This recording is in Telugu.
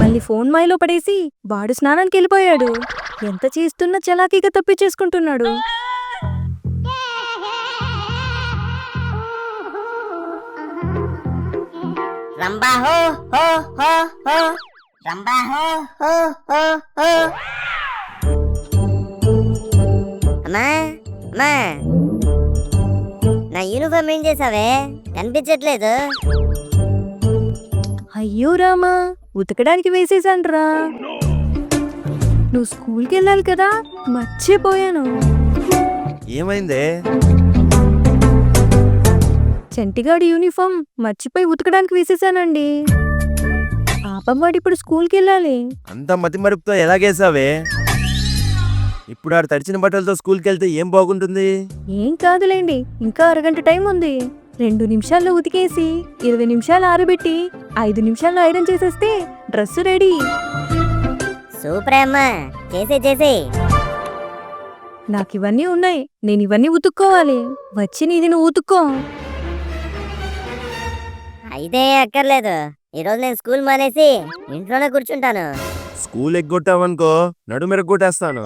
మళ్ళీ ఫోన్ మైలో పడేసి వాడు స్నానానికి వెళ్ళిపోయాడు. ఎంత చేస్తున్నా చలాకీగా తప్పించేసుకుంటున్నాడు. రంబా హో హో హో హో రంబా హో హో హో హో. అమ్మా అమ్మా, నా యూనిఫామ్ ఏం చేసావే? కనిపించట్లేదు. అయ్యో రామా, ఉతకడానికి వేసేసాన్రా. నువ్వు స్కూల్కి వెళ్ళాలి కదా, మర్చిపోయాను. ఏమైందే? చంటిగాడి యూనిఫామ్ మర్చిపోయి ఉతకడానికి వేసేసానండి. పాపం వాడు ఇప్పుడు స్కూల్కి వెళ్ళాలి. అంత మతి మరుపుతో ఎలాగేసావే? ఇప్పుడు ఆడు తడిచిన బట్టలతో స్కూల్కి వెళ్తే ఏం బాగుంటుంది? ఏం కాదులేండి, ఇంకా అరగంట టైం ఉంది. 2 నిమిషాల్లో ఉతికేసి 20 నిమిషాలు ఆరబెట్టి 5 నిమిషాల్లో ఐరన్ చేసేస్తే డ్రెస్ రెడీ. సూపర్ అమ్మా, చేసే నాకు ఇవన్నీ ఉన్నాయి, నేను ఇవన్నీ ఉతుక్కోవాలి. వచ్చి నీది నువ్వు ఉతుక్కో. అయితే అక్కర్లేదు, ఈరోజు నేను స్కూల్ మానేసి ఇంట్లోనే కూర్చుంటాను. స్కూల్ ఎగ్గొట్టావనుకో నడుమెరగొట్టేస్తాను.